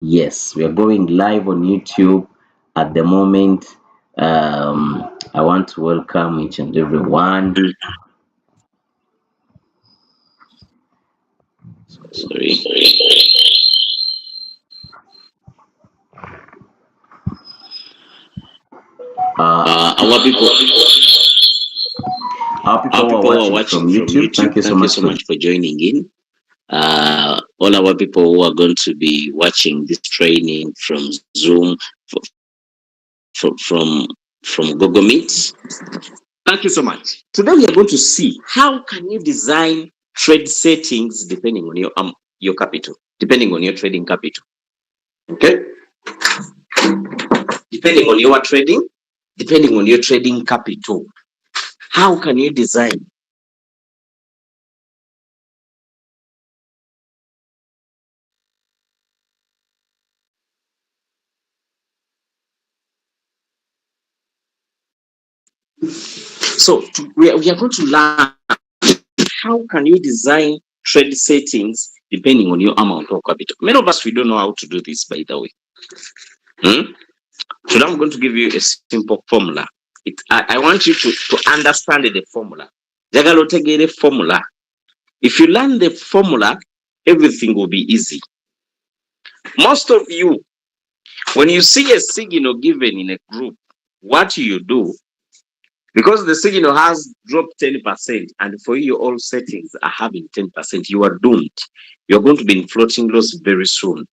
Yes, we are going live on YouTube at the moment. I want to welcome each and every one. Sorry. Our Uh, people, our our people who are people who are watching watching from from YouTube, YouTube, thank you so thank you much so for. much for joining in. All our people who are going to be watching this training from Zoom, from Google Meet, thank you so much. Today we are going to see how can you design trade settings depending on your capital, depending on your trading capital. Okay, depending on your trading capital. How can you design? So we are going to learn how can you design trade settings depending on your amount of capital. Many of us we don't know how to do this, by the way. Hmm? So now I'm going to give you a simple formula. I want you to understand the formula. Jagalo tegere formula. If you learn the formula, everything will be easy. Most of you, when you see a signal given in a group, what you do, because the signal has dropped 10%, and for you, all settings are having 10%, you are doomed. You're going to be in floating loss very soon.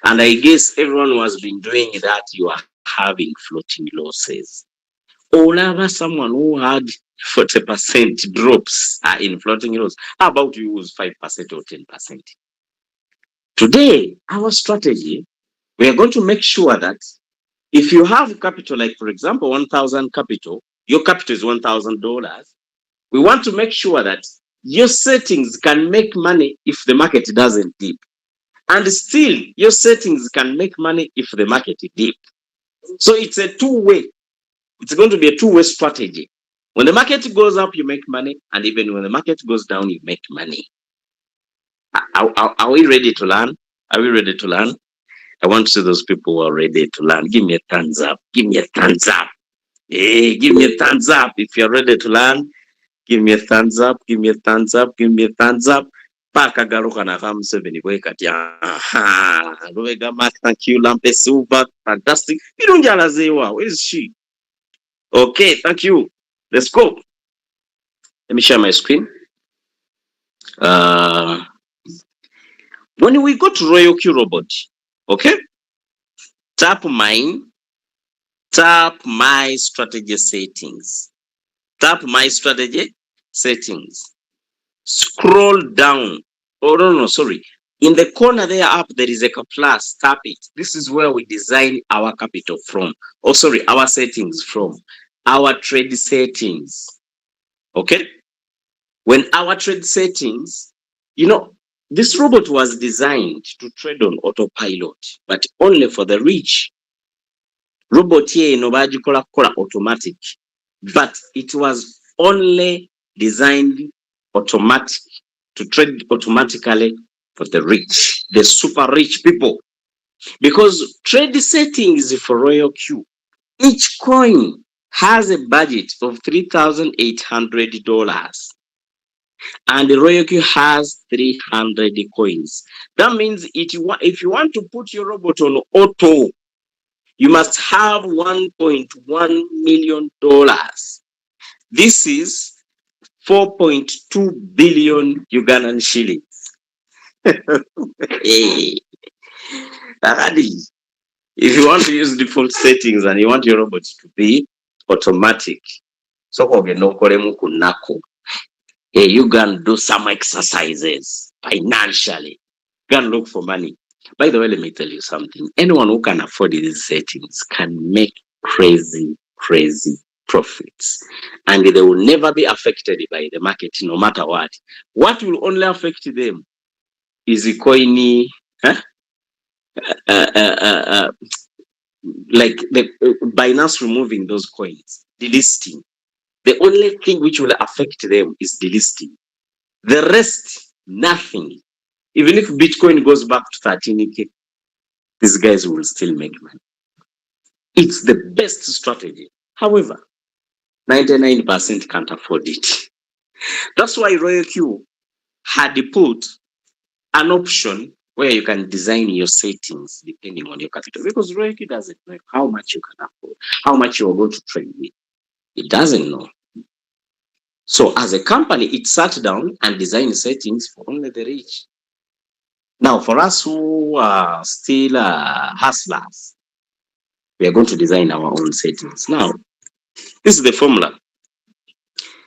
And I guess everyone who has been doing that, you are having floating losses. Or rather, someone who had 40% drops are in floating loss. How about you use 5% or 10%? Today, our strategy, we are going to make sure that if you have capital, like for example, 1,000 capital, your capital is $1,000. We want to make sure that your settings can make money if the market doesn't dip. And still, your settings can make money if the market dip. So it's a two-way. It's going to be a two-way strategy. When the market goes up, you make money. And even when the market goes down, you make money. Are we ready to learn? Are we ready to learn? I want to see those people who are ready to learn. Give me a thumbs up. Give me a thumbs up. Hey, give me a thumbs up if you're ready to learn. Give me a thumbs up. Give me a thumbs up. Give me a thumbs up. Pakagaruka na Museveni bwe kati Lubega Mark, thank you. Lampe Silva, fantastic. Birungi alazeewa, where is she? Okay, thank you. Let's go. Let me share my screen. Uh, when we go to Royal Q Robot, okay, tap my strategy settings. Tap my strategy settings. Scroll down. Oh, no, sorry. In the corner there up, there is a plus. Tap it. This is where we design our capital from. Oh, sorry, our settings from. Our trade settings. Okay? When our trade settings, this robot was designed to trade on autopilot, but only for the rich. Robot here no bagikola kola automatic, but it was only designed automatic to trade automatically for the rich, the super rich people. Because trade settings for Royal Q, each coin has a budget of $3,800, and the Royal Q has 300 coins. That means if you want to put your robot on auto, you must have $1.1 million. This is 4.2 billion Ugandan shillings. Hey, if you want to use default settings and you want your robot to be automatic, so you can do some exercises financially. You can look for money. By the way, let me tell you something. Anyone who can afford these settings can make crazy profits. And they will never be affected by the market, no matter what. What will only affect them is the coin, huh? uh, uh, uh, uh, like the Binance removing those coins, delisting. The only thing which will affect them is delisting. The rest, nothing. Even if Bitcoin goes back to 13K, these guys will still make money. It's the best strategy. However, 99% can't afford it. That's why Royal Q had put an option where you can design your settings depending on your capital, because Royal Q doesn't know how much you can afford, how much you are going to trade with. It doesn't know. So as a company, it sat down and designed settings for only the rich. Now, for us who are still hustlers, we are going to design our own settings. Now, this is the formula.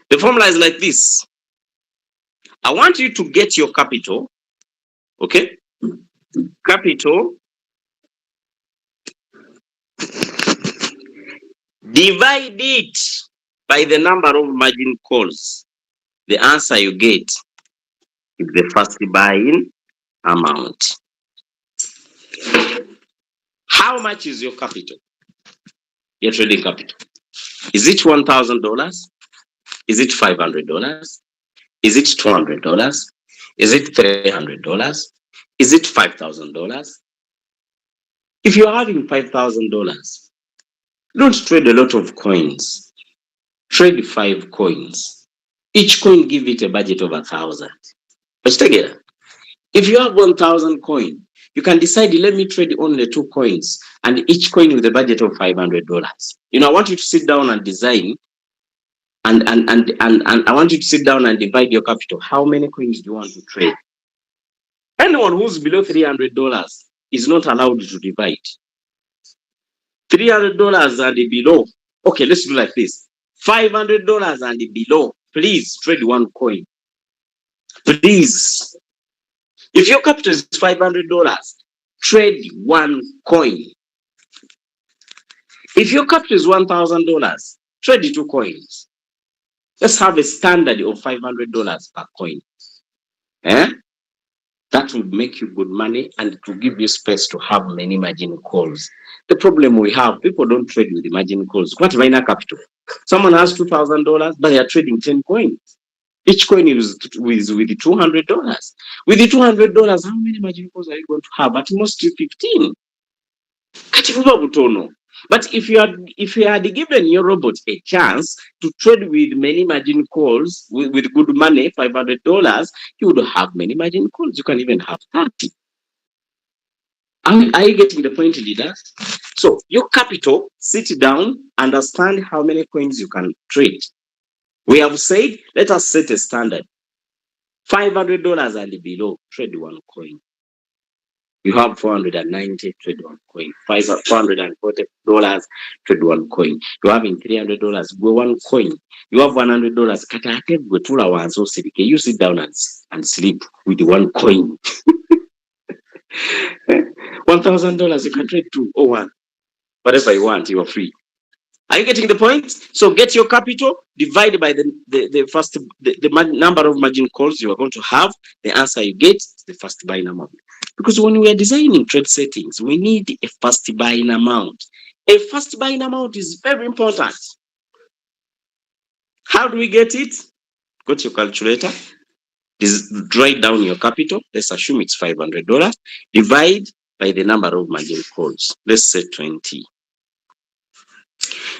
The formula is like this. I want you to get your capital, okay? Capital, divide it by the number of margin calls. The answer you get is the first buying amount. How much is your capital? Your trading capital. Is it $1,000? Is it $500? Is it $200? Is it $300? Is it $5,000? If you're having $5,000, don't trade a lot of coins. Trade 5 coins. Each coin, give it a budget of 1,000. But together, if you have 1,000 coin, you can decide, let me trade only 2 coins, and each coin with a budget of $500. You know, I want you to sit down and design, and I want you to sit down and divide your capital. How many coins do you want to trade? Anyone who's below $300 is not allowed to divide. $300 and below. Okay, let's do like this. $500 and below. Please trade 1 coin. Please. If your capital is $500, trade 1 coin. If your capital is $1,000, trade 2 coins. Let's have a standard of $500 per coin. That will make you good money, and it will give you space to have many margin calls. The problem we have, people don't trade with the margin calls. What minor capital? Someone has $2,000, but they are trading 10 coins. Each coin is with $200. With the $200, how many margin calls are you going to have? At most 15. But if you had given your robot a chance to trade with many margin calls with good money, $500, you would have many margin calls. You can even have 30. Are you getting the point, leaders? So your capital, sit down, understand how many coins you can trade. We have said, let us set a standard. $500 and below, trade 1 coin. You have 490, trade 1 coin. $440, trade 1 coin. You're having $300, go 1 coin. You have $100, you sit down and sleep with 1 coin. $1,000, you can trade 2 or 1. Whatever you want, you are free. Are you getting the point? So get your capital, divide by the number of margin calls you are going to have. The answer you get is the first buying amount. Because when we are designing trade settings, we need a first buying amount. A first buying amount is very important. How do we get it? Go to your calculator, write down your capital. Let's assume it's $500. Divide by the number of margin calls. Let's say 20.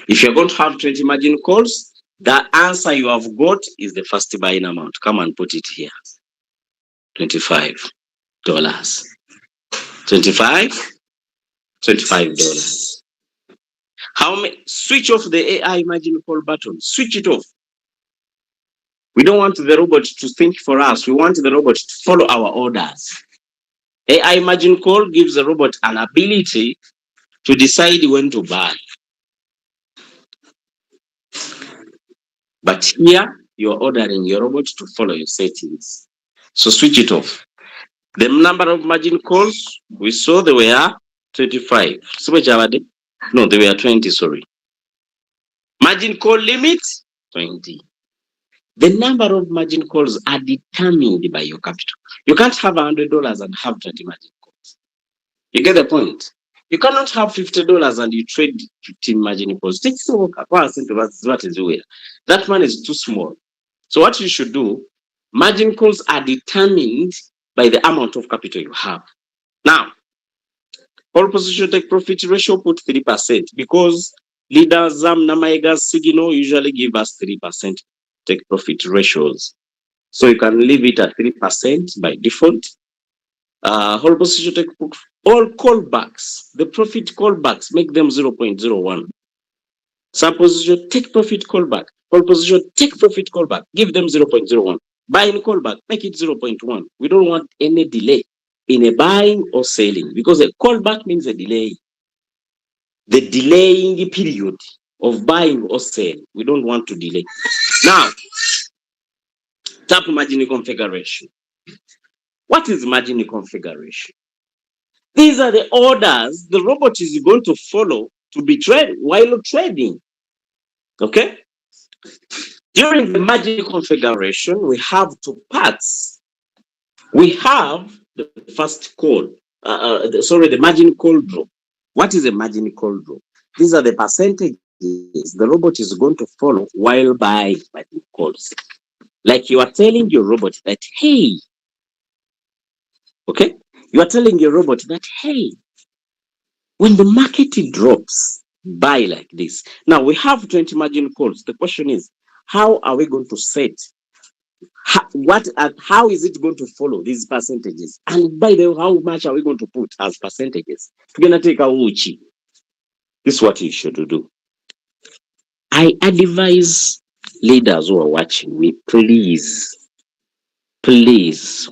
If you're going to have 20 margin calls, the answer you have got is the first buying amount. Come and put it here. $25. $25. How many? Switch off the AI margin call button. Switch it off. We don't want the robot to think for us. We want the robot to follow our orders. AI margin call gives the robot an ability to decide when to buy. But here, you're ordering your robot to follow your settings. So switch it off. The number of margin calls, we saw they were 25. No, they were 20, sorry. Margin call limit, 20. The number of margin calls are determined by your capital. You can't have $100 and have 20 margin calls. You get the point? You cannot have $50 and you trade 15 margin calls. That money is too small. So what you should do, margin calls are determined by the amount of capital you have. Now, All position take profit ratio put 3% because leaders Namaegas Signal usually give us 3% take profit ratios. So you can leave it at 3% by default. Whole position take all callbacks, the profit callbacks, make them 0.01. Some position take profit callback, whole position take profit callback, give them 0.01. Buying callback, make it 0.1. We don't want any delay in a buying or selling because a callback means a delay. The delaying period of buying or selling, we don't want to delay. Now, tap margin configuration. What is margin configuration? These are the orders the robot is going to follow to be traded while trading. Okay? During the margin configuration, we have two parts. We have the first call, the margin call drop. What is a margin call drop? These are the percentages the robot is going to follow while buying margin calls. Like you are telling your robot that, hey, okay? You are telling your robot that, hey, when the market drops, buy like this. Now we have 20 margin calls. The question is, how are we going to set? How is it going to follow these percentages? And by the way, how much are we going to put as percentages? We're going to take a Uchi. This is what you should do. I advise leaders who are watching me, please,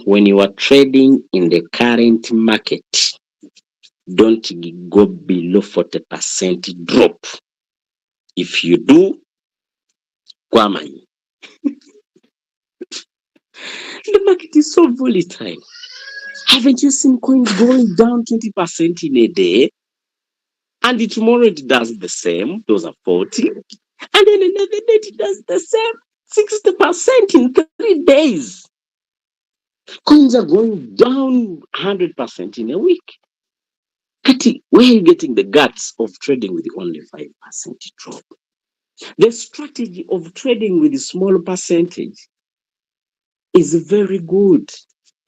when you are trading in the current market, don't go below 40% drop. If you do, Kwamani. The market is so volatile. Haven't you seen coins going down 20% in a day? And tomorrow it does the same. Those are 40. And then another day it does the same. 60% in 3 days. Coins are going down 100% in a week. Kati, where are you getting the guts of trading with only 5% drop? The strategy of trading with a small percentage is very good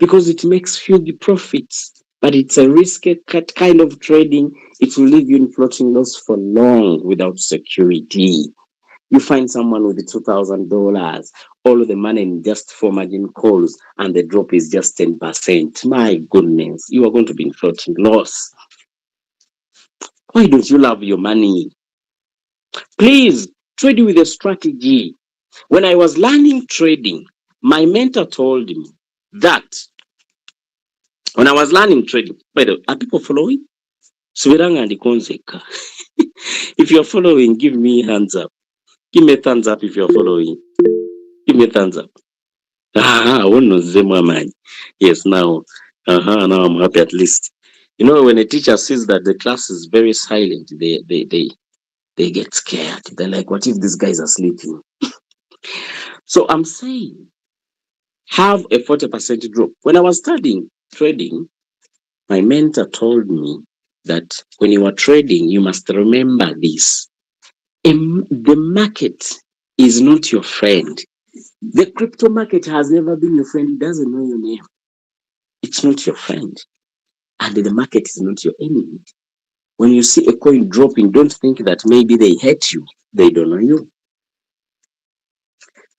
because it makes huge profits, but it's a risky kind of trading. It will leave you in floating loss for long without security. You find someone with $2,000, all of the money in just 4 margin calls, and the drop is just 10%. My goodness, you are going to be in floating loss. Why don't you love your money? Please trade with a strategy. When I was learning trading, my mentor told me that when I was learning trading, by the way, are people following? If you're following, give me hands up. Give me a thumbs up if you're following. Give me a thumbs up. Yes, now I'm happy at least. You know, when a teacher sees that the class is very silent, they get scared. They're like, what if these guys are sleeping? So I'm saying, have a 40% drop. When I was studying trading, my mentor told me that when you are trading, you must remember this. The market is not your friend. The crypto market has never been your friend. It doesn't know your name. It's not your friend. And the market is not your enemy. When you see a coin dropping, don't think that maybe they hate you. They don't know you.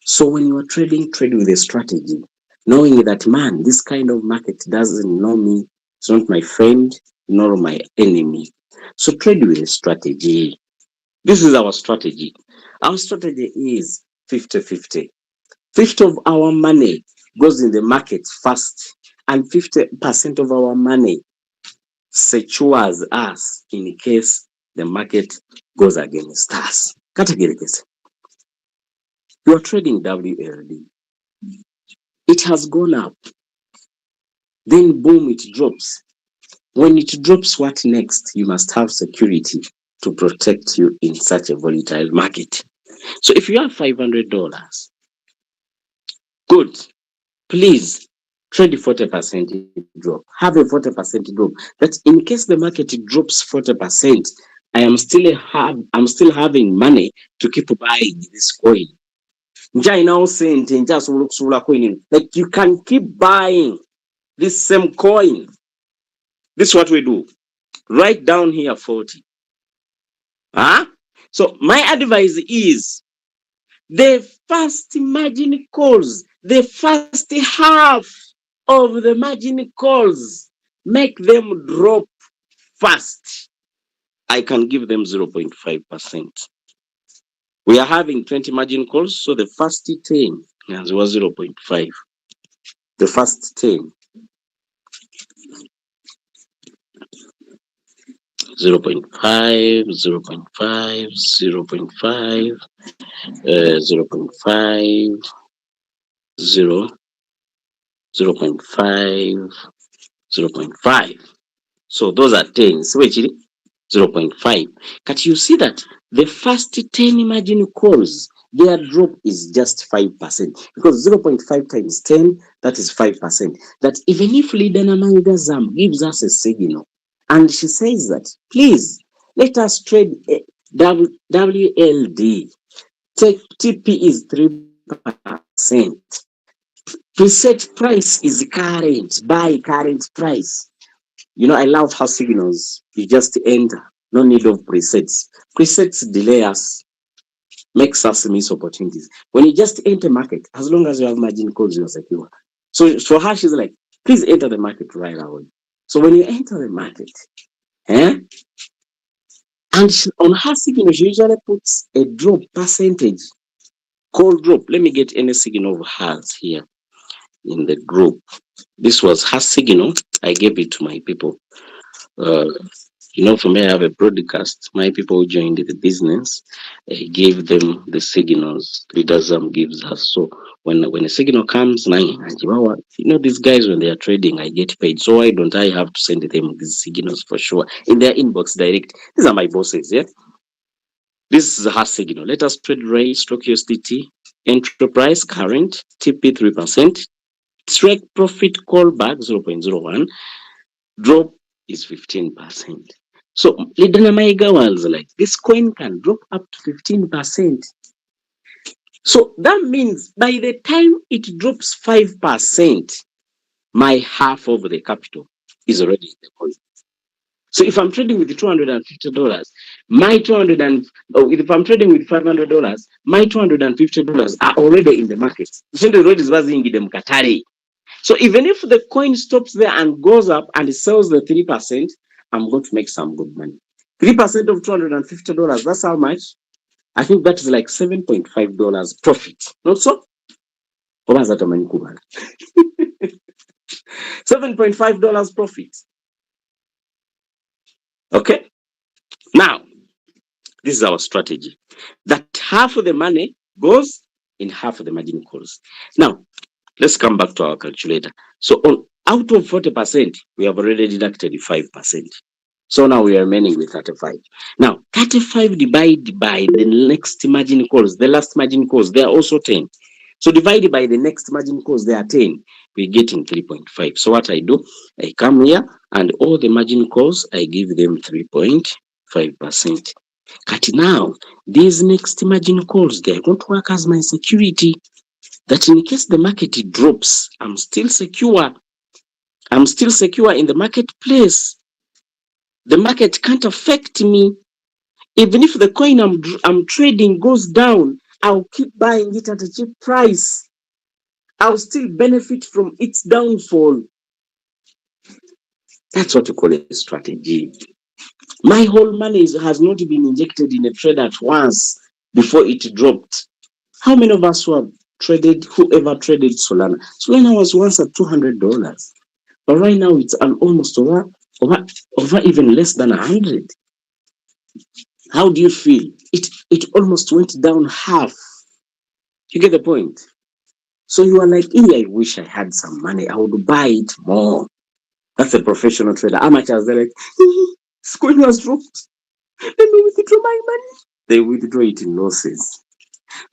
So when you are trading, trade with a strategy, knowing that, man, this kind of market doesn't know me. It's not my friend, nor my enemy. So trade with a strategy. This is our strategy. Our strategy is 50-50. 50 of our money goes in the market first, and 50% of our money secures us in case the market goes against us. You are trading WLD. It has gone up. Then boom, it drops. When it drops, what next? You must have security to protect you in such a volatile market. So if you have $500, good. Please trade 40% drop. Have a 40% drop. That in case the market drops 40%, I'm still having money to keep buying this coin. Like you can keep buying this same coin. This is what we do. Write down here 40. So my advice is the first margin calls, the first half of the margin calls, make them drop fast. I can give them 0.5%. We are having 20 margin calls, so the first 10 was 0.5. The first 10. 0.5, 0.5, 0.5, 0.5, 0, 0.5, 0.5. So those are 10s, which is 0.5. But you see that the first 10 margin calls, their drop is just 5%, because 0.5 times 10, that is 5%. That even if Leader Namanga Zam gives us a signal and she says that, please, let us trade WLD, take TP is 3%. Preset price is current, buy current price. You know, I love how signals, you just enter, no need of presets. Presets delay us, makes us miss opportunities. When you just enter market, as long as you have margin calls, you're secure. So for her, she's like, please enter the market right away. So when you enter the market, and on her signal, she usually puts a drop percentage, call drop. Let me get any signal of hers here in the group. This was her signal. I gave it to my people. You know, for me, I have a broadcast. My people who joined the business, I gave them the signals Leader Zam gives us. So when a signal comes, you know, these guys, when they are trading, I get paid. So why don't I have to send them these signals for sure in their inbox direct? These are my bosses, yeah. This is her signal. Let us trade Ray, Stock USDT, Enterprise, current, TP 3%, strike profit callback 0.01, drop is 15%. So Leader Namaiga was like, this coin can drop up to 15%. So that means by the time it drops 5%, my half of the capital is already in the coin. So if I'm trading with $250, my if I'm trading with $500, my $250 are already in the market. So even if the coin stops there and goes up and it sells the 3%, I'm going to make some good money. 3% of $250, that's how much? I think that is like $7.5 profit. Not so? $7.5 profit. Okay. Now, this is our strategy. That half of the money goes in half of the margin calls. Now, let's come back to our calculator. So out of 40%, we have already deducted 5%. So now we are remaining with 35. Now, 35 divided by the next margin calls, the last margin calls, they are also 10. So divided by the next margin calls, they are 10. We're getting 3.5. So what I do, I come here and all the margin calls, I give them 3.5%. But now, these next margin calls, they're going to work as my security. That in case the market drops, I'm still secure. I'm still secure in the marketplace. The market can't affect me. Even if the coin I'm trading goes down, I'll keep buying it at a cheap price. I'll still benefit from its downfall. That's what we call a strategy. My whole money has not been injected in a trade at once before it dropped. How many of us who have traded, whoever traded Solana? Solana was once at $200, but right now it's almost over even less than 100. How do you feel? It almost went down half. You get the point? So you are like, I wish I had some money. I would buy it more. That's a professional trader. Amateurs, they're like, this coin has dropped. Let me withdraw my money. They withdraw it in losses.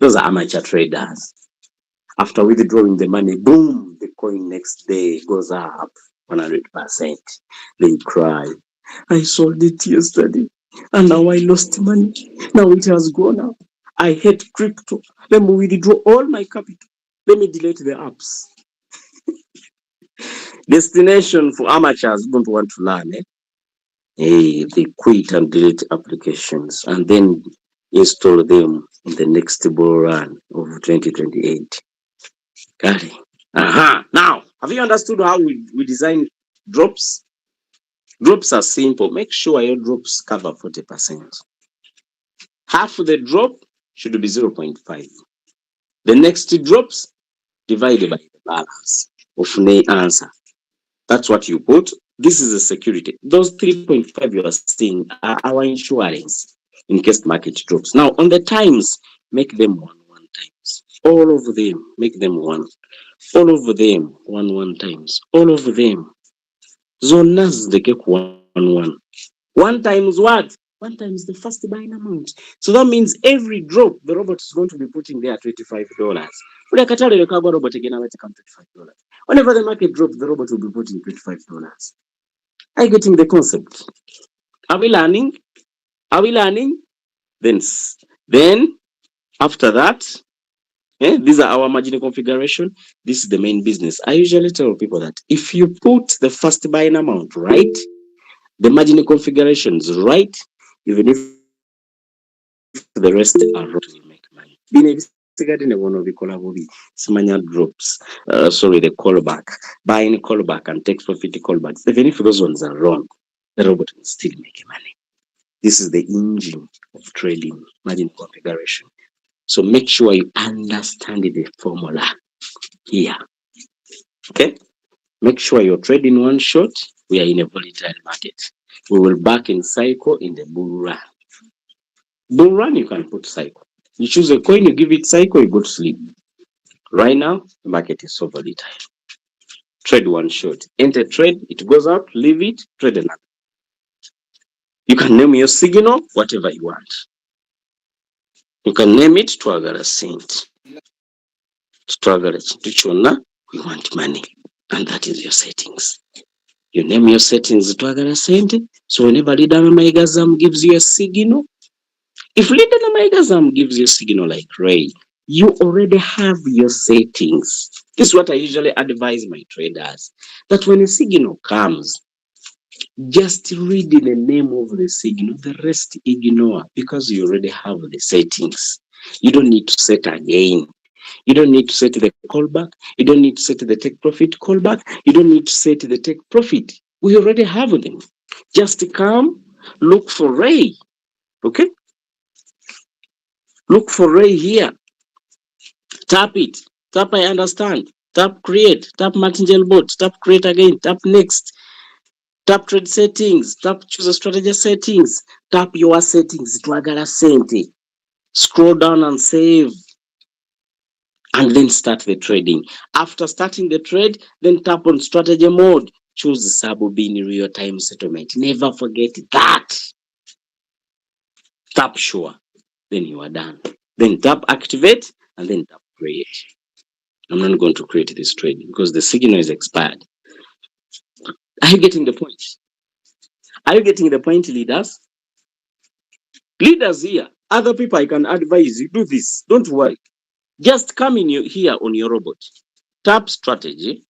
Those are amateur traders. After withdrawing the money, boom, the coin next day goes up 100%. They cry. I sold it yesterday and now I lost money. Now it has gone up. I hate crypto. Let me withdraw all my capital. Let me delete the apps. Destination for amateurs who don't want to learn. They quit and delete applications and then install them in the next bull run of 2028. Got it. Now, have you understood how we design drops? Drops are simple. Make sure your drops cover 40%. Half the drop should be 0.5. The next drops divided by the balance of the answer. That's what you put. This is a security. Those 3.5 you are seeing are our insurance in case the market drops. Now, on the times, make them one times. All of them, make them one. All of them, one times. All of them. Zonas the cake one. One times what? One times the first buying amount. So that means every drop the robot is going to be putting there $25. Robot again $25. Whenever the market drops, the robot will be putting $25. Are you getting the concept? Are we learning? Are we learning? Then after that, these are our margin configuration. This is the main business. I usually tell people that if you put the first buying amount right, the margin configurations right, even if the rest are wrong, you make money. Simanya drops, the callback, buying callback and take profit callbacks. Even if those ones are wrong, the robot will still make money. This is the engine of trading, margin configuration. So make sure you understand the formula here. Okay? Make sure you're trading one shot. We are in a volatile market. We will back in cycle in the bull run. Bull run, you can put cycle. You choose a coin, you give it cycle, you go to sleep. Right now, the market is so volatile. Trade one shot. Enter trade, it goes up, leave it, trade another. You can name your signal whatever you want. You can name it Twagala Saint. Twagala Chituchona, we want money. And that is your settings. You name your settings Twagala Saint. So whenever Leader Maigazam gives you a signal, if Leader Maigazam gives you a signal like Ray, you already have your settings. This is what I usually advise my traders. That when a signal comes, just read the name of the signal, the rest ignore because you already have the settings. You don't need to set again. You don't need to set the callback. You don't need to set the take profit callback. You don't need to set the take profit. We already have them. Just come, look for Ray. Okay? Look for Ray here. Tap it. Tap I understand. Tap create. Tap martingale bot. Tap create again. Tap next. Tap trade settings, tap choose a strategy settings, tap your settings, Twagala Sente. Scroll down and save. And then start the trading. After starting the trade, then tap on strategy mode. Choose Sabobini real time settlement. Never forget that. Tap sure. Then you are done. Then tap activate and then tap create. I'm not going to create this trade because the signal is expired. Are you getting the point? Are you getting the point, leaders? Leaders here, other people I can advise you, do this. Don't worry. Just come in here on your robot. Tap strategy.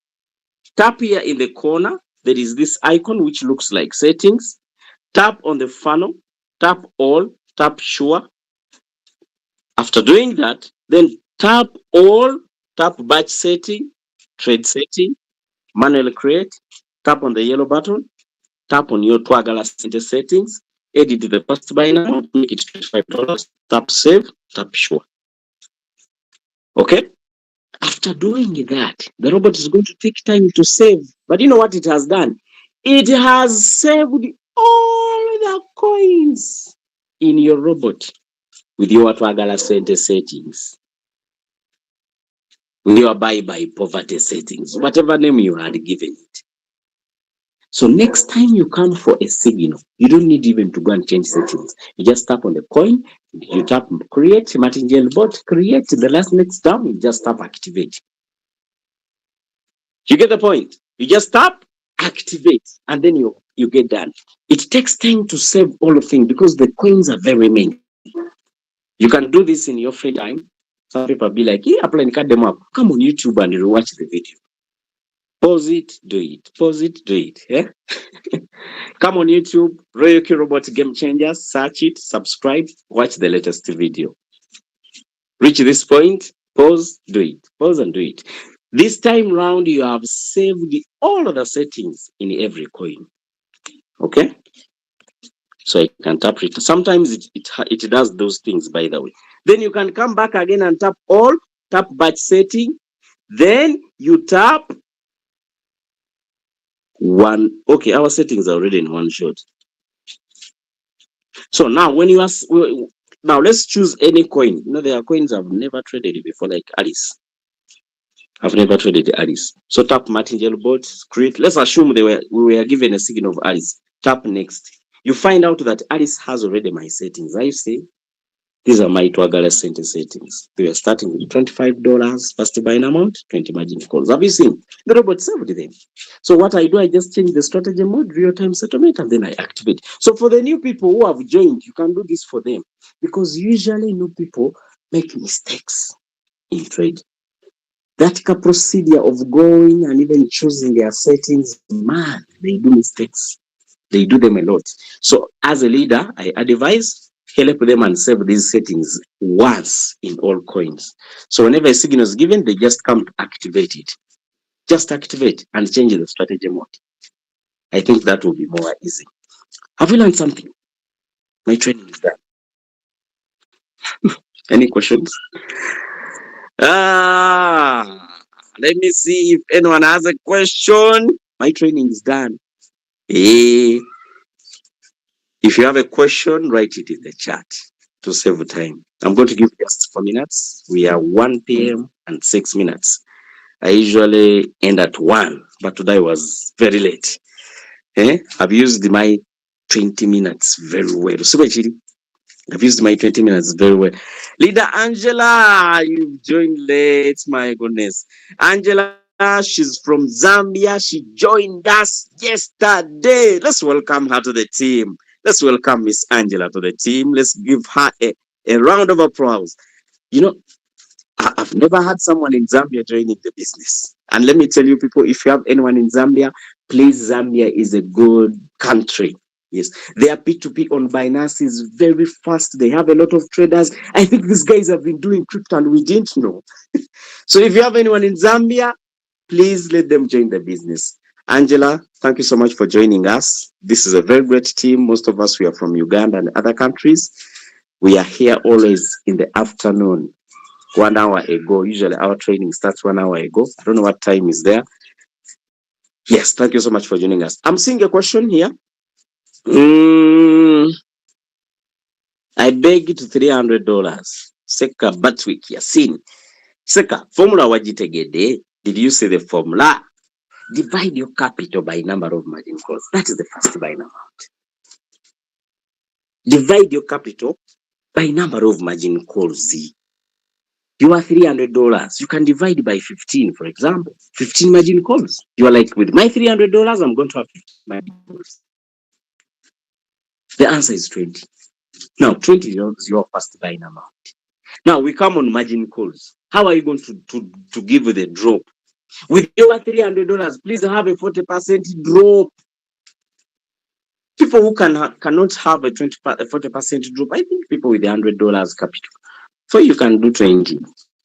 Tap here in the corner. There is this icon which looks like settings. Tap on the funnel. Tap all. Tap sure. After doing that, then tap all. Tap batch setting. Trade setting. Manual create. Tap on the yellow button. Tap on your Twagala Center settings. Edit the first buy now, make it $25. Tap save, tap sure. Okay? After doing that, the robot is going to take time to save. But you know what it has done? It has saved all the coins in your robot with your Twagala Center settings. With your buy poverty settings, whatever name you had given it. So next time you come for a signal, you don't need even to go and change settings. You just tap on the coin, you tap create, martingale bot, create, the last next down, you just tap activate. You get the point? You just tap activate and then you get done. It takes time to save all of things because the coins are very many. You can do this in your free time. Some people be like, yeah, apply them up. Come on YouTube and watch the video. Pause it, do it. Pause it, do it. Yeah? Come on YouTube, Royalty Robot Game Changers, search it, subscribe, watch the latest video. Reach this point, pause, do it. Pause and do it. This time round, you have saved all of the settings in every coin. Okay? So I can tap it. Sometimes it does those things, by the way. Then you can come back again and tap all, tap batch setting. Then you tap one. Okay, our settings are already in one shot. So now when you ask, now let's choose any coin. You know, there are coins I've never traded before, like Alice. I've never traded Alice. So tap Martingale bot, create. Let's assume we were given a signal of Alice. Tap next. You find out that Alice has already my settings. I see. These are my Twagala Center settings. They were starting with $25 first buying amount, 20 margin calls. Have you seen? The robot saved them. So what I do, I just change the strategy mode, real-time settlement, and then I activate. So for the new people who have joined, you can do this for them. Because usually new people make mistakes in trade. That procedure of going and even choosing their settings, man, they do mistakes. They do them a lot. So as a leader, I advise, help them and save these settings once in all coins. So whenever a signal is given, they just come to activate it. Just activate and change the strategy mode. I think that will be more easy. Have you learned something? My training is done. Any questions? Let me see if anyone has a question. My training is done. If you have a question, write it in the chat to save time. I'm going to give just 4 minutes. We are 1 p.m. and 6 minutes. I usually end at 1, but today was very late. I've used my 20 minutes very well. I've used my 20 minutes very well. Leader Angela, you've joined late. My goodness. Angela, she's from Zambia. She joined us yesterday. Let's welcome her to the team. Let's welcome Miss Angela to the team. Let's give her a round of applause. You know, I've never had someone in Zambia joining the business. And let me tell you, people, if you have anyone in Zambia, please, Zambia is a good country. Yes, their P2P on Binance is very fast. They have a lot of traders. I think these guys have been doing crypto and we didn't know. So if you have anyone in Zambia, please let them join the business. Angela, thank you so much for joining us. This is a very great team. Most of us, we are from Uganda and other countries. We are here always in the afternoon, 1 hour ago. Usually our training starts 1 hour ago. I don't know what time is there. Yes, thank you so much for joining us. I'm seeing a question here. I beg to $300. Seka Batwick Yasin. Seka, formula wajitegede. Did you see the formula? Divide your capital by number of margin calls. That is the first buying amount. Divide your capital by number of margin calls. You are $300. You can divide by 15, for example. 15 margin calls. You are like, with my $300, I'm going to have 15 margin calls. The answer is 20. Now, 20 is your first buying amount. Now, we come on margin calls. How are you going to give the drop? With your $300, please have a 40% drop. People who cannot have a 40% drop, I think people with $100 capital. So you can do 20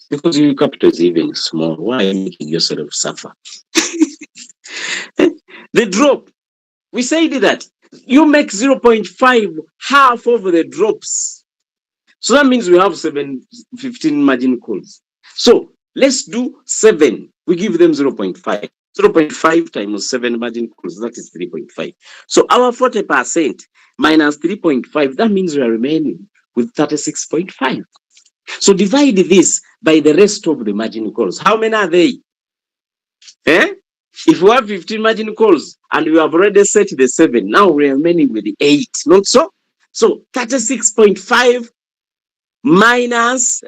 because your capital is even small. Why are you making yourself suffer? The drop, we said that you make 0.5, half of the drops. So that means we have 15 margin calls. So let's do 7. We give them 0.5. 0.5 times 7 margin calls, that is 3.5. So our 40% minus 3.5, that means we are remaining with 36.5. So divide this by the rest of the margin calls. How many are they? If we have 15 margin calls and we have already set the 7, now we are remaining with the 8, not so? So 36.5 minus,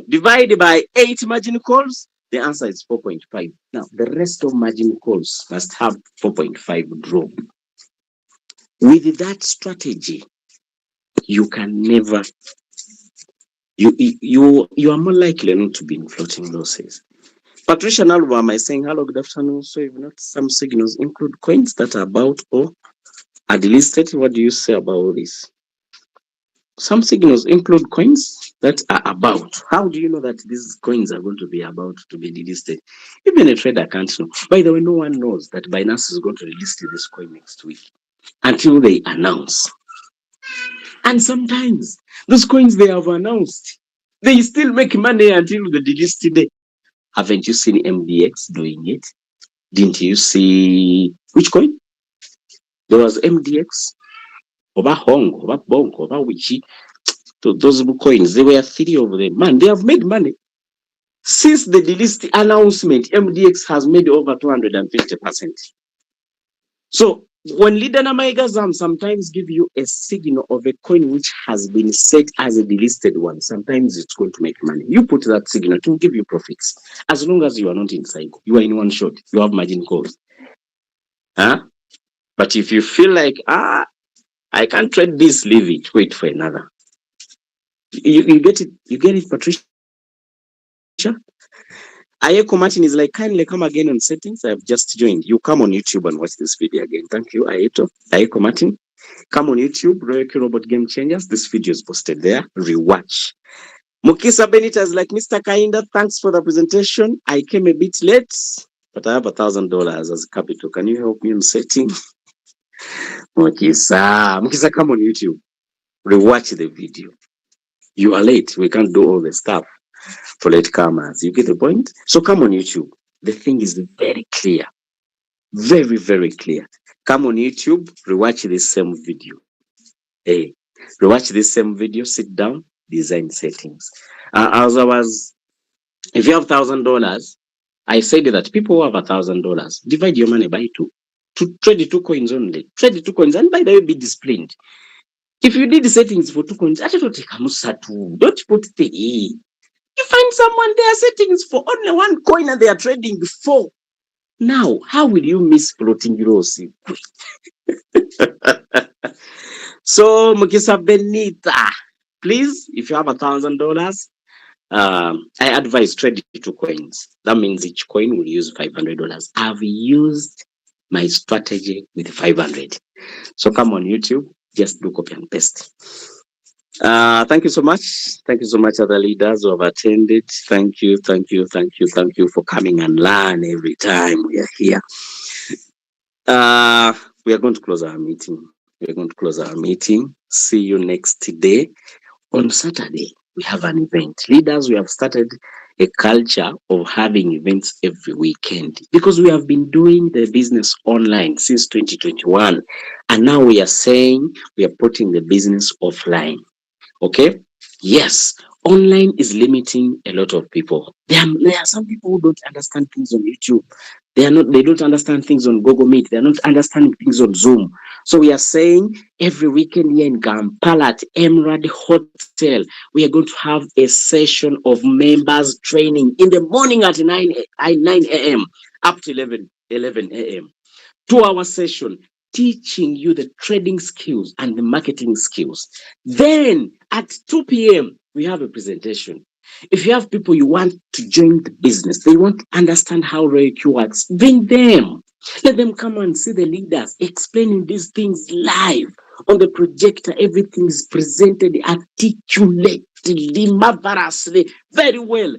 divide by 8 margin calls, the answer is 4.5. Now, the rest of margin calls must have 4.5 drop. With that strategy, you can never, you are more likely not to be in floating losses. Patricia Nalwa, am I saying hello, good afternoon? So if not, some signals include coins that are about or are delisted. What do you say about this? Some signals include coins that are about. How do you know that these coins are going to be about to be delisted? Even a trader can't know. By the way, no one knows that Binance is going to delist this coin next week until they announce. And sometimes those coins they have announced, they still make money until the delist day. Haven't you seen MDX doing it? Didn't you see which coin? There was MDX, Oba Hong, Oba Bonk, Oba Wichi. Those coins, there were 3 of them. Man, they have made money. Since the delist announcement, MDX has made over 250%. So when Leader Namaigazam sometimes give you a signal of a coin which has been set as a delisted one, sometimes it's going to make money. You put that signal to give you profits. As long as you are not in cycle, you are in one shot, you have margin calls. Huh? But if you feel like, I can't trade this, leave it, wait for another. You get it, Patricia? Ayeko Martin is like, kindly come again on settings. I've just joined. You come on YouTube and watch this video again. Thank you, Ayeko Martin. Come on YouTube, Royalty Robot Game Changers. This video is posted there. Rewatch. Mukisa Benita is like, Mr. Kainda, thanks for the presentation. I came a bit late, but I have $1,000 as capital. Can you help me on setting? Mukisa, come on YouTube. Rewatch the video. You are late. We can't do all the stuff for latecomers. You get the point? So come on YouTube. The thing is very clear. Very, very clear. Come on YouTube, rewatch this same video. Hey, rewatch this same video, sit down, design settings. If you have $1,000, I said that people who have $1,000, divide your money by 2. To trade the 2 coins only. Trade the 2 coins, and by the way, be disciplined. If you did the settings for 2 coins, don't put the E. You find someone, their settings for only 1 coin and they are trading 4. Now, how will you miss floating euros? So, Mukisa Benita, please, if you have $1,000, I advise trade 2 coins. That means each coin will use $500. I've used my strategy with 500. So come on YouTube, just do copy and paste. Thank you so much. Thank you so much, other leaders who have attended. Thank you for coming and learn every time we are here. We are going to close our meeting. See you next day. On Saturday, we have an event. Leaders, we have started a culture of having events every weekend because we have been doing the business online since 2021. And now we are saying we are putting the business offline. Okay? Yes, online is limiting a lot of people. There are some people who don't understand things on YouTube. They don't understand things on Google Meet. They're not understanding things on Zoom. So we are saying every weekend here in Kampala at Emerald Hotel, we are going to have a session of members training in the morning at 9 a.m. up to 11 a.m. 2-hour session teaching you the trading skills and the marketing skills. Then at 2 p.m., we have a presentation. If you have people you want to join the business, they want to understand how RoyalQ works, bring them. Let them come and see the leaders explaining these things live on the projector. Everything is presented articulately, marvelously, very well.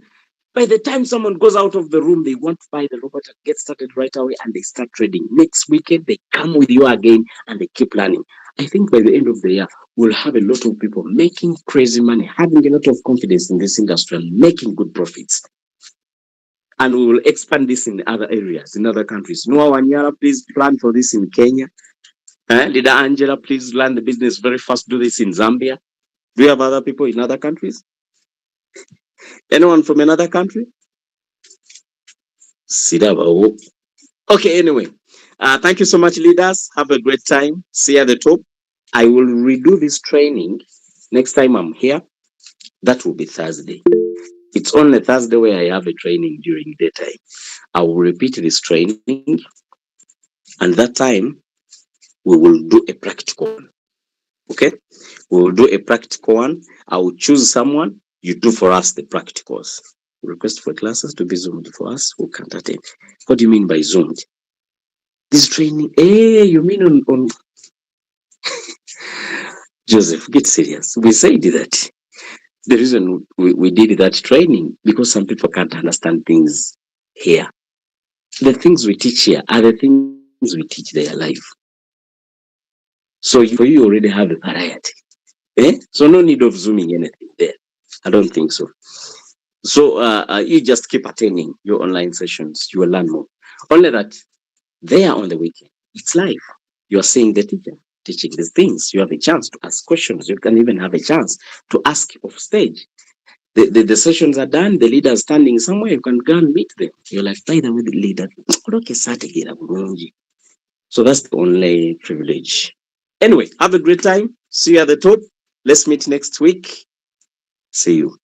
By the time someone goes out of the room, they want to buy the robot and get started right away, and they start trading. Next weekend, they come with you again and they keep learning. I think by the end of the year, we'll have a lot of people making crazy money, having a lot of confidence in this industry and making good profits. And we will expand this in other areas, in other countries. Noah Wanyara, please plan for this in Kenya. Leader Angela, please learn the business very fast. Do this in Zambia. Do you have other people in other countries? Anyone from another country? Sidaba. Okay, anyway. Thank you so much, leaders. Have a great time. See you at the top. I will redo this training next time I'm here. That will be Thursday. It's only Thursday where I have a training during daytime. I will repeat this training, and that time we will do a practical one. Okay? We will do a practical one. I will choose someone. You do for us the practicals. Request for classes to be zoomed for us who can't attend. What do you mean by zoomed? This training, you mean on Joseph, get serious. We said that the reason we did that training because some people can't understand things here. The things we teach here are the things we teach their life. So for you already have a variety. So no need of zooming anything there. I don't think so. So you just keep attending your online sessions. You will learn more. Only that there on the weekend, it's live. You are seeing the teacher teaching these things. You have a chance to ask questions. You can even have a chance to ask off stage. The sessions are done, the leader is standing somewhere, you can go and meet them. You're like, by the way, the leader. So that's the only privilege. Anyway, have a great time. See you at the top. Let's meet next week. See you.